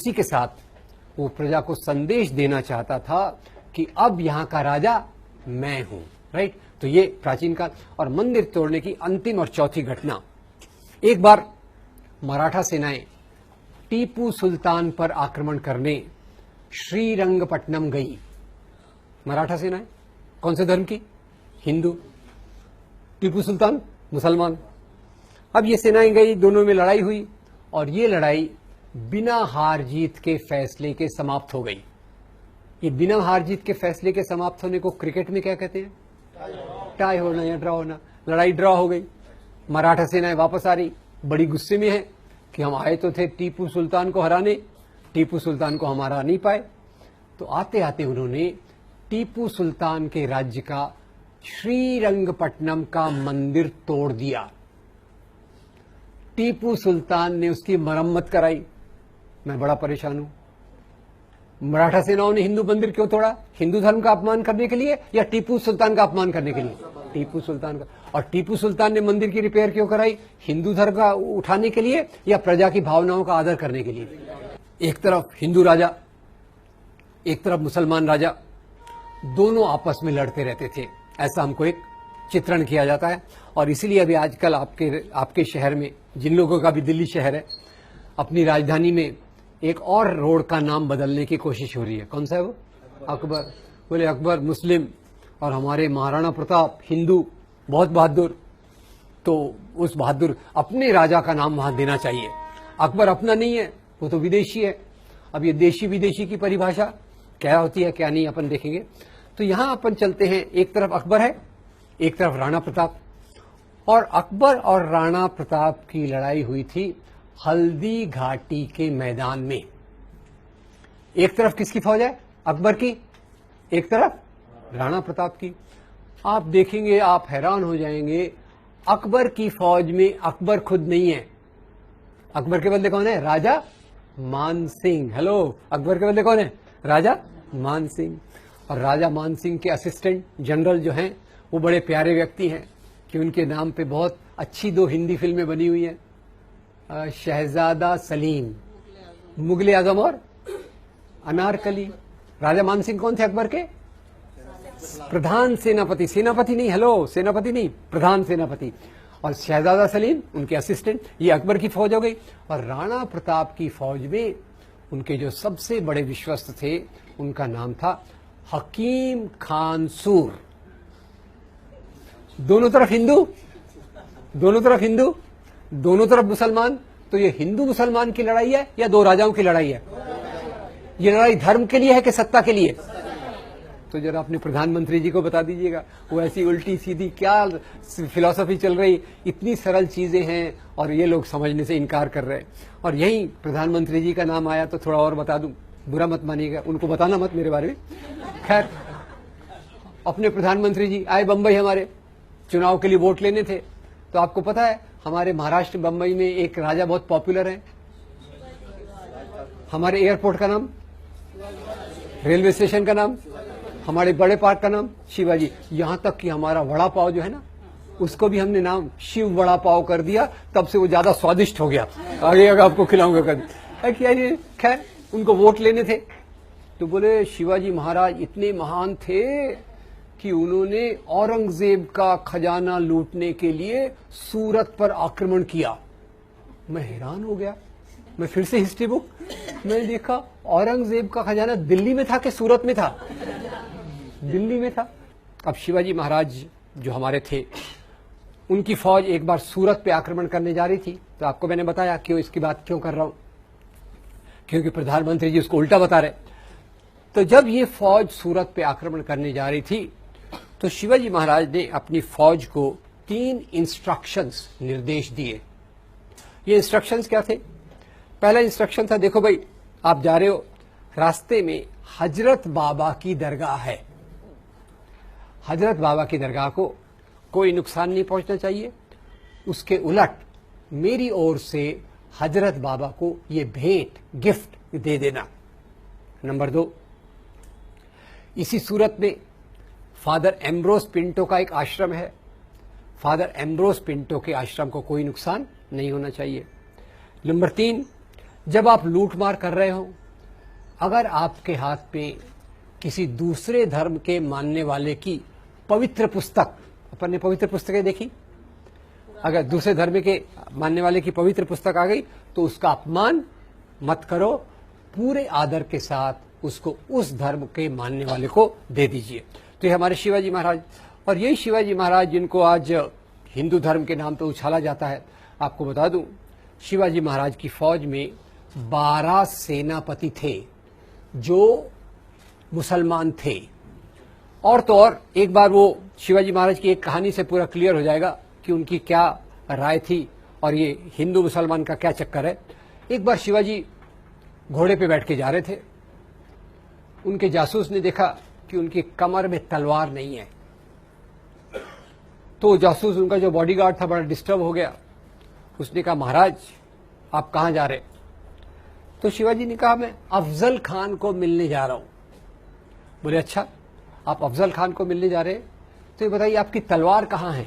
इसी के साथ वो प्रजा को संदेश देना चाहता था कि अब यहाँ का राजा मैं हूं, राइट। तो ये प्राचीन काल। और मंदिर तोड़ने की अंतिम और चौथी घटना, एक बार मराठा सेनाएं टीपू सुल्तान पर आक्रमण करने श्रीरंगपट्टनम गई। मराठा सेनाएं कौन से धर्म की? हिंदू। टीपू सुल्तान मुसलमान। अब ये सेनाएं गई, दोनों में लड़ाई हुई और ये लड़ाई बिना हार जीत के फैसले के समाप्त हो गई। ये बिना हार जीत के फैसले के समाप्त होने को क्रिकेट में क्या कहते हैं? टाई होना या ड्रॉ होना। लड़ाई ड्रॉ हो गई। मराठा सेनाएं वापस आ रही, बड़ी गुस्से में है कि हम आए तो थे टीपू सुल्तान को हराने, टीपू सुल्तान को हम हरा नहीं पाए। तो आते आते उन्होंने टीपू सुल्तान के राज्य का श्रीरंगपट्टनम का मंदिर तोड़ दिया। टीपू सुल्तान ने उसकी मरम्मत कराई। मैं बड़ा परेशान हूं। मराठा सेनाओं ने हिंदू मंदिर क्यों तोड़ा? हिंदू धर्म का अपमान करने के लिए या टीपू सुल्तान का अपमान करने के लिए? टीपू सुल्तान का। और टीपू सुल्तान ने मंदिर की रिपेयर क्यों कराई? हिंदू धर्म का उठाने के लिए या प्रजा की भावनाओं का आदर करने के लिए? एक तरफ हिंदू राजा, एक तरफ मुसलमान राजा, दोनों आपस में लड़ते रहते थे, ऐसा हमको एक चित्रण किया जाता है। और इसीलिए अभी आजकल आपके शहर में, जिन लोगों का भी दिल्ली शहर है, अपनी राजधानी में एक और रोड का नाम बदलने की कोशिश हो रही है। कौन सा है वो? अकबर। बोले अकबर मुस्लिम और हमारे महाराणा प्रताप हिंदू, बहुत बहादुर। तो उस बहादुर अपने राजा का नाम वहां देना चाहिए। अकबर अपना नहीं है, वो तो विदेशी है। अब ये देशी विदेशी की परिभाषा क्या होती है क्या नहीं अपन देखेंगे। तो यहां अपन चलते हैं, एक तरफ अकबर है, एक तरफ राणा प्रताप। और अकबर और राणा प्रताप की लड़ाई हुई थी हल्दी घाटी के मैदान में। एक तरफ किसकी फौज है? अकबर की। एक तरफ राणा प्रताप की। आप देखेंगे, आप हैरान हो जाएंगे, अकबर की फौज में अकबर खुद नहीं है। अकबर के बदले कौन है? राजा मान सिंह। हेलो, अकबर के बदले कौन है? राजा मान सिंह। और राजा मान सिंह के असिस्टेंट जनरल जो हैं, वो बड़े प्यारे व्यक्ति हैं कि उनके नाम पे बहुत अच्छी 2 हिंदी फिल्में बनी हुई हैं, शहजादा सलीम, मुगले आजम और अनारकली। राजा मान सिंह कौन थे? अकबर के प्रधान सेनापति। सेनापति नहीं, हेलो, सेनापति नहीं, प्रधान सेनापति। और शहजादा सलीम उनके असिस्टेंट। ये अकबर की फौज हो गई। और राणा प्रताप की फौज में उनके जो सबसे बड़े विश्वस्त थे, उनका नाम था हकीम खान सूर। दोनों तरफ हिंदू, दोनों तरफ हिंदू, दोनों तरफ मुसलमान। तो ये हिंदू मुसलमान की लड़ाई है या 2 राजाओं की लड़ाई है? ये लड़ाई धर्म के लिए है कि सत्ता के लिए? तो जरा अपने प्रधानमंत्री जी को बता दीजिएगा, वो ऐसी उल्टी सीधी क्या फिलॉसफी चल रही, इतनी सरल चीजें हैं और ये लोग समझने से इनकार कर रहे हैं। और यही प्रधानमंत्री जी का नाम आया तो थोड़ा और बता दूं, बुरा मत मानिएगा, उनको बताना मत मेरे बारे में। खैर, अपने प्रधानमंत्री जी आए बंबई, हमारे चुनाव के लिए वोट लेने थे। तो आपको पता है हमारे महाराष्ट्र बंबई में एक राजा बहुत पॉपुलर है। हमारे एयरपोर्ट का नाम, रेलवे स्टेशन का नाम, हमारे बड़े पार्क का नाम शिवाजी। यहां तक कि हमारा वड़ा पाव जो है ना, उसको भी हमने नाम शिव वड़ा पाव कर दिया, तब से वो ज्यादा स्वादिष्ट हो गया। आगे अगर आपको खिलाऊंगा कभी। क्या ये, खैर उनको वोट लेने थे तो बोले शिवाजी महाराज इतने महान थे कि उन्होंने औरंगजेब का खजाना लूटने के लिए सूरत पर आक्रमण किया। मैं हैरान हो गया। मैं फिर से हिस्ट्री बुक मैंने देखा, औरंगजेब का खजाना दिल्ली में था कि सूरत में था? दिल्ली में था। अब शिवाजी महाराज जो हमारे थे, उनकी फौज एक बार सूरत पे आक्रमण करने जा रही थी। तो आपको मैंने बताया क्यों, इसकी बात क्यों कर रहा हूं, क्योंकि प्रधानमंत्री जी उसको उल्टा बता रहे। तो जब ये फौज सूरत पे आक्रमण करने जा रही थी तो शिवाजी महाराज ने अपनी फौज को 3 इंस्ट्रक्शंस, निर्देश दिए। ये इंस्ट्रक्शंस क्या थे? पहला इंस्ट्रक्शन था, देखो भाई आप जा रहे हो, रास्ते में हजरत बाबा की दरगाह है। हजरत बाबा की दरगाह को कोई नुकसान नहीं पहुंचना चाहिए। उसके उलट मेरी ओर से हजरत बाबा को ये भेंट, गिफ्ट दे देना। नंबर 2, इसी सूरत में फादर एम्ब्रोस पिंटो का एक आश्रम है। फादर एम्ब्रोस पिंटो के आश्रम को कोई नुकसान नहीं होना चाहिए। नंबर 3, जब आप लूटमार कर रहे हो, अगर आपके हाथ पे किसी दूसरे धर्म के मानने वाले की पवित्र पुस्तक, अपन ने पवित्र पुस्तकें देखी, अगर दूसरे धर्म के मानने वाले की पवित्र पुस्तक आ गई तो उसका अपमान मत करो, पूरे आदर के साथ उसको उस धर्म के मानने वाले को दे दीजिए। तो ये हमारे शिवाजी महाराज, और यही शिवाजी महाराज जिनको आज हिंदू धर्म के नाम पे उछाला जाता है। आपको बता दूं, शिवाजी महाराज की फौज में 12 सेनापति थे जो मुसलमान थे। और तो और एक बार वो शिवाजी महाराज की एक कहानी से पूरा क्लियर हो जाएगा कि उनकी क्या राय थी और ये हिंदू मुसलमान का क्या चक्कर है। एक बार शिवाजी घोड़े पे बैठ के जा रहे थे, उनके जासूस ने देखा कि उनकी कमर में तलवार नहीं है। तो जासूस, उनका जो बॉडीगार्ड था, बड़ा डिस्टर्ब हो गया। उसने कहा, महाराज आप कहां जा रहे? तो शिवाजी ने कहा, मैं अफजल खान को मिलने जा रहा हूं। बोले, अच्छा आप अफजल खान को मिलने जा रहे हैं, तो ये बताइए आपकी तलवार कहां है?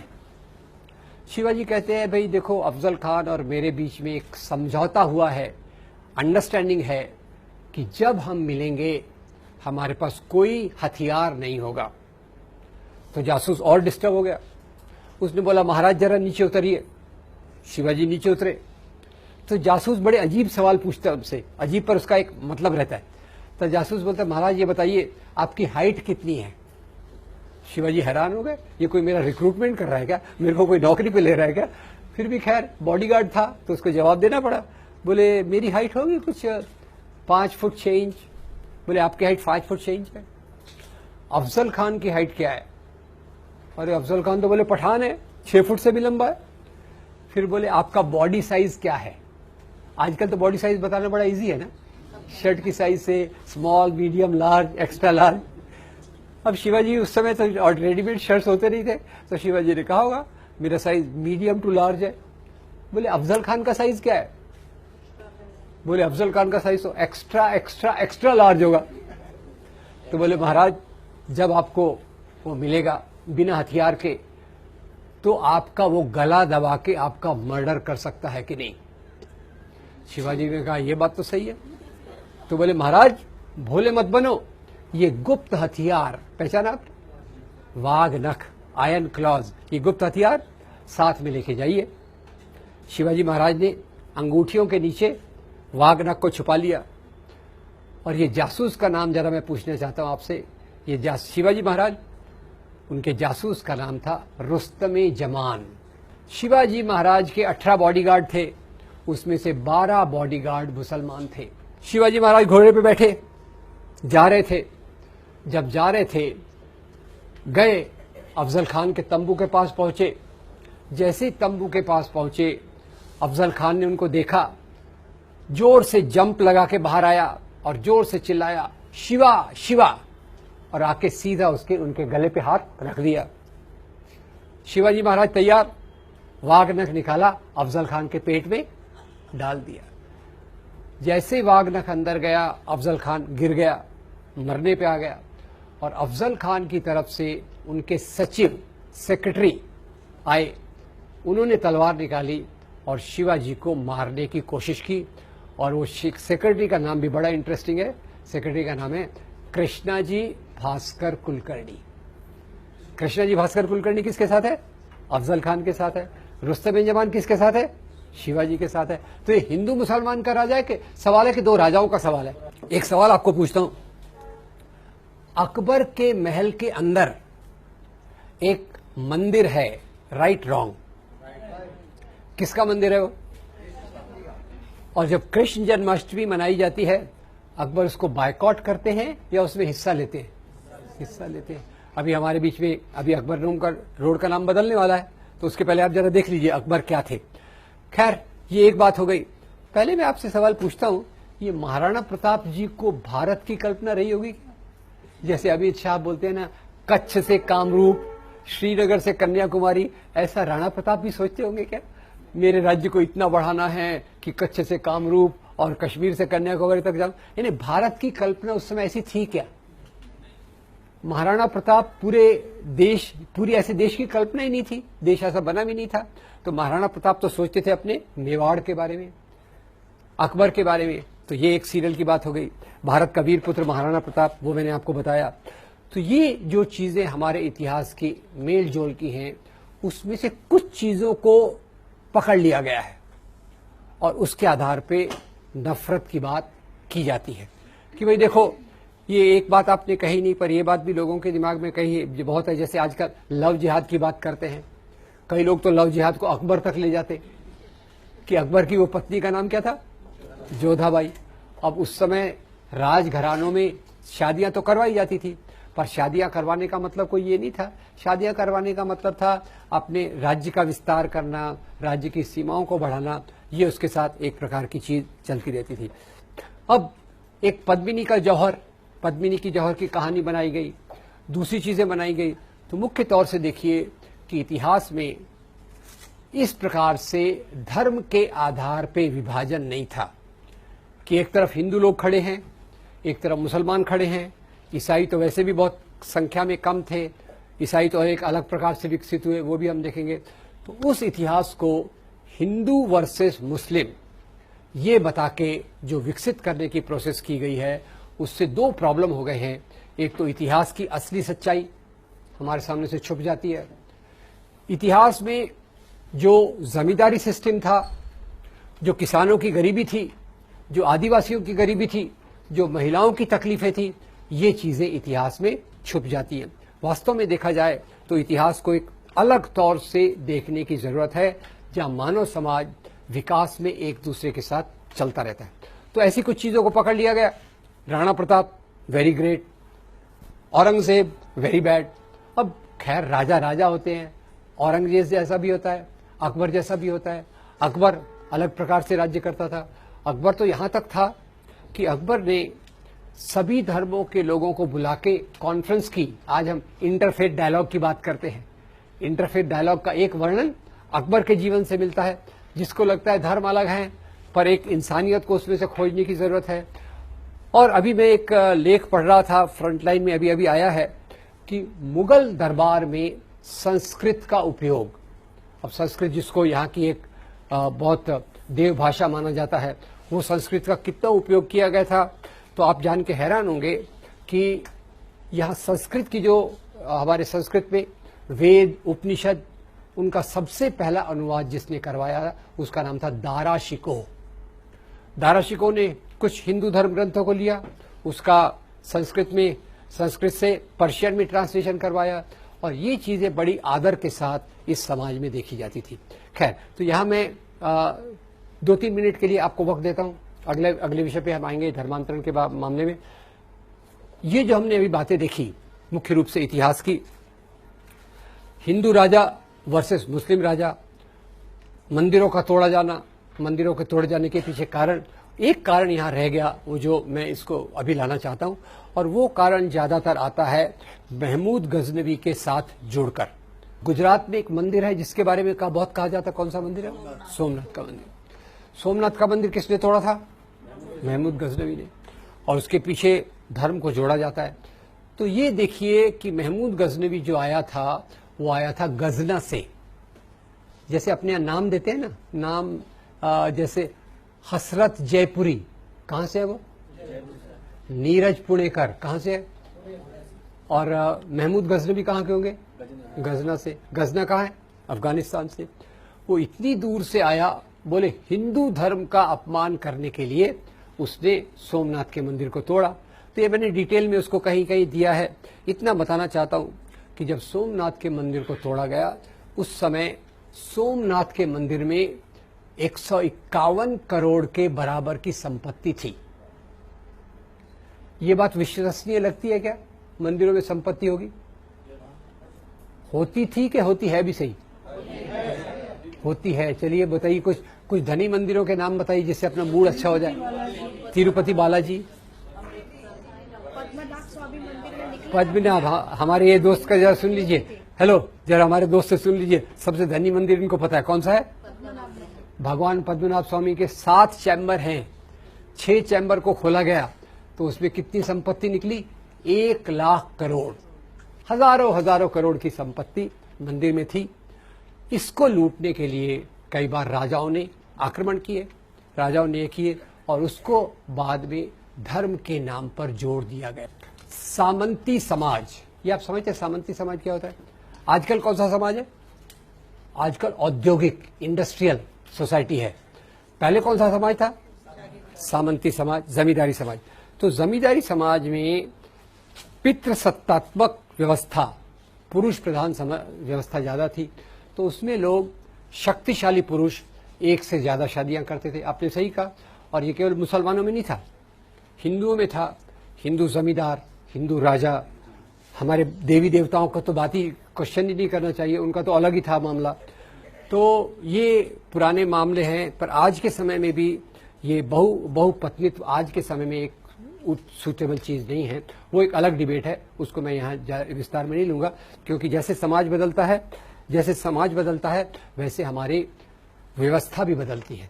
शिवाजी कहते हैं, भाई देखो, अफजल खान और मेरे बीच में एक समझौता हुआ है, अंडरस्टैंडिंग है कि जब हम मिलेंगे हमारे पास कोई हथियार नहीं होगा। तो जासूस और डिस्टर्ब हो गया। उसने बोला, महाराज जरा नीचे उतरिए। शिवाजी नीचे उतरे तो जासूस बड़े अजीब सवाल पूछता है उनसे, अजीब पर उसका एक मतलब रहता है। तो जासूस बोलता है, महाराज ये बताइए आपकी हाइट कितनी है? शिवाजी हैरान हो गए, ये कोई मेरा रिक्रूटमेंट कर रहा है क्या, मेरे को कोई नौकरी पे ले रहा है क्या? फिर भी खैर बॉडीगार्ड था तो उसको जवाब देना पड़ा। बोले, मेरी हाइट होगी कुछ 5 फुट 6 इंच। बोले, आपकी हाइट 5 फुट 6 इंच है। अफजल खान की हाइट क्या है? अरे अफजल खान तो बोले पठान है, 6 फुट से भी लंबा है। फिर बोले, आपका बॉडी साइज क्या है? आजकल तो बॉडी साइज बताना बड़ा इजी है ना, शर्ट की साइज से small, medium, large, extra large. अब शिवाजी उस समय तो और रेडीमेड शर्ट्स होते नहीं थे, तो शिवाजी ने कहा होगा मेरा साइज मीडियम टू लार्ज है। बोले, अफजल खान का साइज क्या है? बोले, अफजल खान का साइज तो एक्स्ट्रा एक्स्ट्रा एक्स्ट्रा लार्ज होगा। तो बोले, महाराज जब आपको वो मिलेगा बिना हथियार के तो आपका वो गला दबा के आपका मर्डर कर सकता है कि नहीं? शिवाजी ने कहा, ये बात तो सही है। तो बोले, महाराज भोले मत बनो, ये गुप्त हथियार पहचाना आप? वाघ नख, आयरन क्लॉज, ये गुप्त हथियार साथ में लेके जाइए। शिवाजी महाराज ने अंगूठियों के नीचे वाघ नख को छुपा लिया। और ये जासूस का नाम जरा मैं पूछना चाहता हूं आपसे। ये शिवाजी महाराज, उनके जासूस का नाम था रुस्तमे जमान। शिवाजी महाराज के 18 बॉडीगार्ड थे, उसमें से 12 बॉडीगार्ड मुसलमान थे। शिवाजी महाराज घोड़े पे बैठे जा रहे थे। जब जा रहे थे, गए अफजल खान के तंबू के पास पहुंचे। जैसे तंबू के पास पहुंचे, अफजल खान ने उनको देखा, जोर से जंप लगा के बाहर आया और जोर से चिल्लाया, शिवा शिवा, और आके सीधा उनके गले पे हाथ रख दिया। शिवाजी महाराज तैयार, वाघ नख निकाला, अफजल खान के पेट में डाल दिया। जैसे वाघ नख अंदर गया, अफजल खान गिर गया, मरने पे आ गया। और अफजल खान की तरफ से उनके सचिव, सेक्रेटरी आए, उन्होंने तलवार निकाली और शिवाजी को मारने की कोशिश की। और वो सेक्रेटरी का नाम भी बड़ा इंटरेस्टिंग है। सेक्रेटरी का नाम है कृष्णाजी भास्कर कुलकर्णी। कृष्णाजी भास्कर कुलकर्णी किसके साथ है? अफजल खान के साथ है। रुस्तम जमान किसके साथ है? शिवाजी के साथ है। तो ये हिंदू मुसलमान का राजा है कि सवाल है कि दो राजाओं का सवाल है। एक सवाल आपको पूछता हूं, अकबर के महल के अंदर एक मंदिर है, राइट रॉन्ग? किसका मंदिर है वो? और जब कृष्ण जन्माष्टमी मनाई जाती है, अकबर उसको बायकॉट करते हैं या उसमें हिस्सा लेते हैं? हिस्सा लेते हैं। अभी हमारे बीच में अभी अकबर रोड का नाम बदलने वाला है, तो उसके पहले आप जरा देख लीजिए अकबर क्या थे। खैर, ये एक बात हो गई। पहले मैं आपसे सवाल पूछता हूं, ये महाराणा प्रताप जी को भारत की कल्पना रही होगी क्या? जैसे अमित शाह बोलते हैं ना, कच्छ से कामरूप, श्रीनगर से कन्याकुमारी, ऐसा राणा प्रताप भी सोचते होंगे क्या? मेरे राज्य को इतना बढ़ाना है कि कच्छ से कामरूप और कश्मीर से कन्याकुमारी तक जाऊं। यानी भारत की कल्पना उस समय ऐसी थी क्या? महाराणा प्रताप पूरी ऐसे देश की कल्पना ही नहीं थी, देश ऐसा बना भी नहीं था। तो महाराणा प्रताप तो सोचते थे अपने मेवाड़ के बारे में। अकबर के बारे में, तो ये एक सीरियल की बात हो गई। भारत का वीर पुत्र महाराणा प्रताप, वो मैंने आपको बताया। तो ये जो चीजें हमारे इतिहास की मेल जोल की हैं, उसमें से कुछ चीजों को पकड़ लिया गया है और उसके आधार पे नफरत की बात की जाती है कि भाई देखो, ये एक बात आपने कही नहीं, पर ये बात भी लोगों के दिमाग में कही है बहुत है। जैसे आजकल लव जिहाद की बात करते हैं, कई लोग तो लव जिहाद को अकबर तक ले जाते कि अकबर की वो पत्नी का नाम क्या था, जोधाबाई। अब उस समय राजघरानों में शादियां तो करवाई जाती थी, पर शादियां करवाने का मतलब कोई ये नहीं था। शादियां करवाने का मतलब था अपने राज्य का विस्तार करना, राज्य की सीमाओं को बढ़ाना, ये उसके साथ एक प्रकार की चीज चलती रहती थी। अब एक पद्मिनी की जौहर की कहानी बनाई गई, दूसरी चीजें बनाई गई। तो मुख्य तौर से देखिए कि इतिहास में इस प्रकार से धर्म के आधार पे विभाजन नहीं था कि एक तरफ हिंदू लोग खड़े हैं, एक तरफ मुसलमान खड़े हैं। ईसाई तो वैसे भी बहुत संख्या में कम थे, ईसाई तो एक अलग प्रकार से विकसित हुए, वो भी हम देखेंगे। तो उस इतिहास को हिंदू वर्सेस मुस्लिम ये बता के जो विकसित करने की प्रोसेस की गई है, उससे दो प्रॉब्लम हो गए हैं। एक तो इतिहास की असली सच्चाई हमारे सामने से छुप जाती है। इतिहास में जो जमींदारी सिस्टम था, जो किसानों की गरीबी थी, जो आदिवासियों की गरीबी थी, जो महिलाओं की तकलीफें थी, ये चीजें इतिहास में छुप जाती हैं। वास्तव में देखा जाए तो इतिहास को एक अलग तौर से देखने की जरूरत है, जहां मानव समाज विकास में एक दूसरे के साथ चलता रहता है। तो ऐसी कुछ चीजों को पकड़ लिया गया। Rana Pratap very great, Aurangzeb very bad. अब खैर राजा राजा होते हैं, औरंगजेब जैसा भी होता है, अकबर जैसा भी होता है। अकबर अलग प्रकार से राज्य करता था। अकबर तो यहां तक था कि अकबर ने सभी धर्मों के लोगों को बुला के कॉन्फ्रेंस की। आज हम इंटरफेथ डायलॉग की बात करते हैं। इंटरफेथ डायलॉग का एक वर्णन अकबर के जीवन से मिलता है। जिसको लगता है धर्म अलग है, पर एक इंसानियत को उसमें से खोजने की जरूरत है। और अभी मैं एक लेख पढ़ रहा था, फ्रंटलाइन में अभी आया है कि मुगल दरबार में संस्कृत का उपयोग, अब संस्कृत जिसको यहाँ की एक बहुत देव भाषा माना जाता है, वो संस्कृत का कितना उपयोग किया गया था, तो आप जान के हैरान होंगे कि यहाँ संस्कृत की जो हमारे संस्कृत में वेद उपनिषद, उनका सबसे पहला अनुवाद जिसने करवाया उसका नाम था दारा शिकोह। दारा शिकोह ने कुछ हिंदू धर्म ग्रंथों को लिया, उसका संस्कृत से पर्शियन में ट्रांसलेशन करवाया, और ये चीजें बड़ी आदर के साथ इस समाज में देखी जाती थी। खैर, तो यहां मैं 2-3 मिनट के लिए आपको वक्त देता हूं। अगले विषय पे हम आएंगे, धर्मांतरण के मामले में। ये जो हमने अभी बातें देखी मुख्य रूप से इतिहास की, हिंदू राजा वर्सेस मुस्लिम राजा, मंदिरों का तोड़ा जाना, मंदिरों के तोड़े जाने के पीछे कारण, एक कारण यहां रह गया, वो जो मैं इसको अभी लाना चाहता हूं, और वो कारण ज्यादातर आता है महमूद गजनवी के साथ जुड़कर। गुजरात में एक मंदिर है जिसके बारे में बहुत कहा जाता है। कौन सा मंदिर है? सोमनाथ का मंदिर। सोमनाथ का मंदिर किसने तोड़ा था? महमूद गजनवी ने। और उसके पीछे धर्म को जोड़ा जाता है। तो ये देखिए कि महमूद गजनवी जो आया था, वो आया था गजना से। जैसे अपने यहाँ नाम देते हैं ना, नाम जैसे हसरत जयपुरी, कहां से है वो? नीरज पुणेकर कहां से है? और महमूद गजनवी कहां के होंगे? गजना से। गजना कहां है? अफगानिस्तान से। वो इतनी दूर से आया, बोले हिंदू धर्म का अपमान करने के लिए उसने सोमनाथ के मंदिर को तोड़ा। तो ये मैंने डिटेल में उसको कहीं कहीं दिया है। इतना बताना चाहता हूं कि जब सोमनाथ के मंदिर को तोड़ा गया, उस समय सोमनाथ के मंदिर में 151 करोड़ के बराबर की संपत्ति थी। ये बात विश्वसनीय लगती है क्या? मंदिरों में संपत्ति होगी? होती थी कि होती है भी? सही होती है। चलिए बताइए, कुछ धनी मंदिरों के नाम बताइए जिससे अपना मूड अच्छा हो जाए। तिरुपति बालाजी, पद्मनाभ, हमारे ये दोस्त का जरा सुन लीजिए। हेलो, जरा हमारे दोस्त से सुन लीजिए। सबसे धनी मंदिर इनको पता है कौन सा है? भगवान पद्मनाभ स्वामी के 7 चैम्बर हैं। 6 चैम्बर को खोला गया तो उसमें कितनी संपत्ति निकली? 1 लाख करोड़। हजारों करोड़ की संपत्ति मंदिर में थी। इसको लूटने के लिए कई बार राजाओं ने आक्रमण किए, राजाओं ने किए, और उसको बाद में धर्म के नाम पर जोड़ दिया गया। सामंती समाज, ये आप समझते हैं सामंती समाज क्या होता है? आजकल कौन सा समाज है? आजकल औद्योगिक इंडस्ट्रियल सोसाइटी है। पहले कौन सा समाज था? सामंती समाज, जमींदारी समाज। तो जमींदारी समाज में पितृसत्तात्मक व्यवस्था, पुरुष प्रधान व्यवस्था ज्यादा थी। तो उसमें लोग शक्तिशाली पुरुष एक से ज्यादा शादियां करते थे। आपने सही कहा। और ये केवल मुसलमानों में नहीं था, हिंदुओं में था। हिंदू जमींदार, हिंदू राजा, हमारे देवी देवताओं का तो बात ही क्वेश्चन ही नहीं करना चाहिए, उनका तो अलग ही था मामला। तो ये पुराने मामले हैं। पर आज के समय में भी ये बहुपत्नीत्व आज के समय में एक सूटेबल चीज नहीं है। वो एक अलग डिबेट है, उसको मैं यहाँ विस्तार में नहीं लूंगा, क्योंकि जैसे समाज बदलता है वैसे हमारी व्यवस्था भी बदलती है।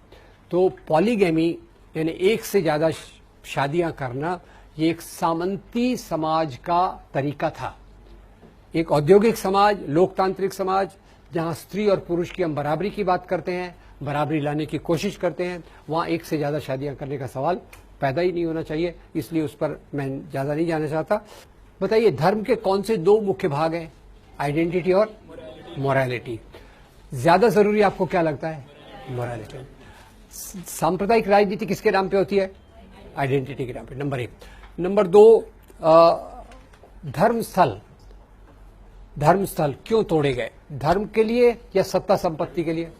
तो पॉलीगैमी यानी एक से ज्यादा शादियां करना, ये एक सामंती समाज का तरीका था। एक औद्योगिक समाज, लोकतांत्रिक समाज, जहां स्त्री और पुरुष की हम बराबरी की बात करते हैं, बराबरी लाने की कोशिश करते हैं, वहां एक से ज्यादा शादियां करने का सवाल पैदा ही नहीं होना चाहिए। इसलिए उस पर मैं ज्यादा नहीं जाना चाहता। बताइए, धर्म के कौन से दो मुख्य भाग हैं? आइडेंटिटी और मोरालिटी। ज्यादा जरूरी आपको क्या लगता है? मोरालिटी। सांप्रदायिक राजनीति किसके नाम पे होती है? आइडेंटिटी के नाम पे, नंबर 1। नंबर 2, धर्मस्थल क्यों तोड़े गए? धर्म के लिए या सत्ता संपत्ति के लिए?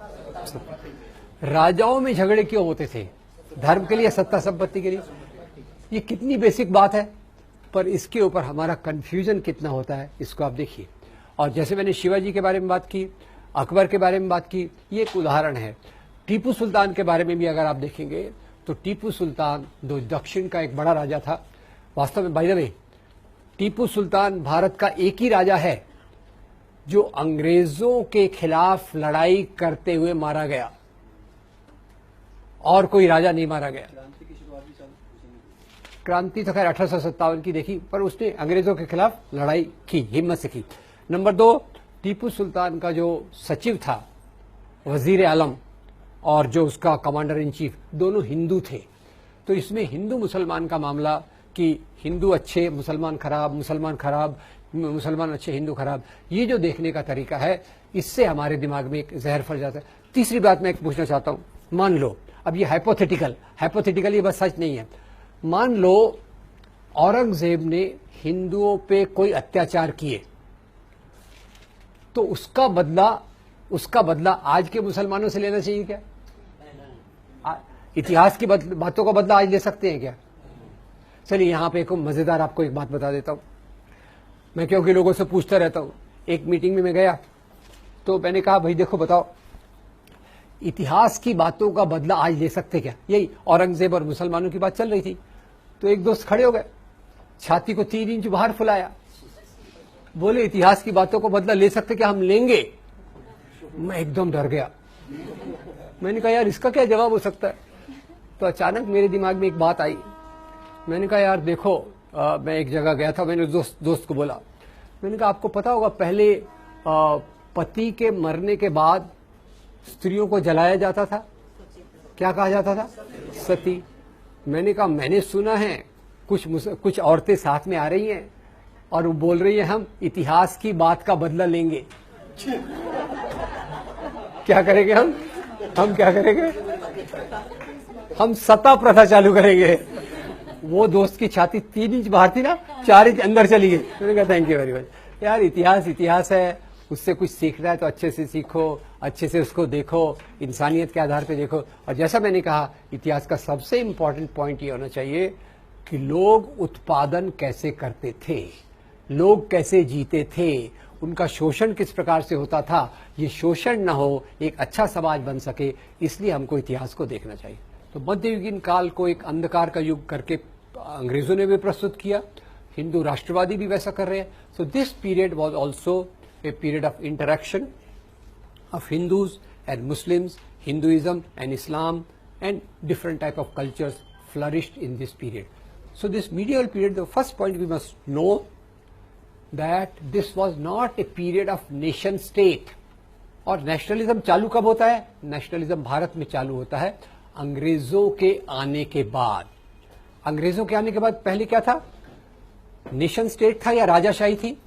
राजाओं में झगड़े क्यों होते थे? धर्म के लिए, सत्ता संपत्ति के लिए? ये कितनी बेसिक बात है, पर इसके ऊपर हमारा कंफ्यूजन कितना होता है, इसको आप देखिए। और जैसे मैंने शिवाजी के बारे में बात की, अकबर के बारे में बात की, ये एक उदाहरण है। टीपू सुल्तान के बारे में भी अगर आप देखेंगे तो टीपू सुल्तान दक्षिण का एक बड़ा राजा था। वास्तव में by the way, Tipu Sultan Bharat का एक ही राजा है जो अंग्रेजों के खिलाफ लड़ाई करते हुए मारा गया, और कोई राजा नहीं मारा गया। क्रांति तो खैर 1857 की देखी, पर उसने अंग्रेजों के खिलाफ लड़ाई की, हिम्मत से की। नंबर 2, टीपू सुल्तान का जो सचिव था, वजीर आलम, और जो उसका कमांडर इन चीफ, दोनों हिंदू थे। तो इसमें हिंदू मुसलमान का मामला कि हिंदू अच्छे मुसलमान खराब, मुसलमान खराब मुसलमान अच्छे हिंदू खराब, ये जो देखने का तरीका है, इससे हमारे दिमाग में एक जहर फैल जाता है। तीसरी बात मैं एक पूछना चाहता हूं, मान लो, अब ये हाइपोथेटिकल ये बस सच नहीं है, मान लो औरंगजेब ने हिंदुओं पे कोई अत्याचार किए, तो उसका बदला आज के मुसलमानों से लेना चाहिए क्या? इतिहास की बातों का बदला आज ले सकते हैं क्या? चलिए यहां पे एक मजेदार आपको एक बात बता देता हूं। मैं क्योंकि लोगों से पूछता रहता हूं, एक मीटिंग में मैं गया तो मैंने कहा, भाई देखो बताओ, इतिहास की बातों का बदला आज ले सकते क्या? यही औरंगजेब और मुसलमानों की बात चल रही थी। तो एक दोस्त खड़े हो गए, छाती को 3 इंच बाहर फुलाया, बोले इतिहास की बातों को बदला ले सकते क्या? हम लेंगे। मैं एकदम डर गया। मैंने कहा यार इसका क्या जवाब हो सकता है? तो अचानक मेरे दिमाग में एक बात आई। मैंने कहा यार देखो, मैं एक जगह गया था, मैंने दोस्त को बोला, मैंने कहा आपको पता होगा पहले पति के मरने के बाद स्त्रियों को जलाया जाता था, क्या कहा जाता था? सती। मैंने कहा मैंने सुना है कुछ औरतें साथ में आ रही हैं और वो बोल रही है हम इतिहास की बात का बदला लेंगे। क्या करेंगे हम क्या करेंगे? हम सता प्रथा चालू करेंगे। वो दोस्त की छाती 3 इंच बाहर थी ना, 4 इंच अंदर चली गई। मैंने कहा थैंक यू वेरी मच। यार इतिहास है, उससे कुछ सीखना है तो अच्छे से सीखो, अच्छे से उसको देखो, इंसानियत के आधार पे देखो। और जैसा मैंने कहा, इतिहास का सबसे इंपॉर्टेंट पॉइंट ये होना चाहिए कि लोग उत्पादन कैसे करते थे, लोग कैसे जीते थे, उनका शोषण किस प्रकार से होता था। ये शोषण न हो, एक अच्छा समाज बन सके, इसलिए हमको इतिहास को देखना चाहिए। तो मध्ययुगीन काल को एक अंधकार का युग करके अंग्रेजों ने भी प्रस्तुत किया, हिंदू राष्ट्रवादी भी वैसा कर रहे हैं। So this period was also a period of interaction of Hindus and Muslims, Hinduism and Islam, and different type of cultures flourished in this period. So this medieval period, the first point we must know that this was not a period of nation state. और nationalism चालू कब होता है? Nationalism Bharat में चालू होता है अंग्रेजों के आने के बाद, अंग्रेजों के आने के बाद पहले क्या था? नेशन स्टेट था या राजाशाही थी?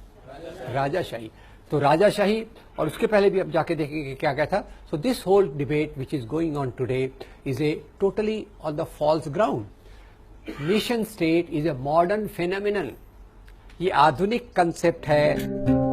राजाशाही। तो राजाशाही, और उसके पहले भी अब जाके देखेंगे क्या क्या था। So this whole debate which is going on today is a totally on the false ground. Nation state is a modern phenomenon. ये आधुनिक कंसेप्ट है।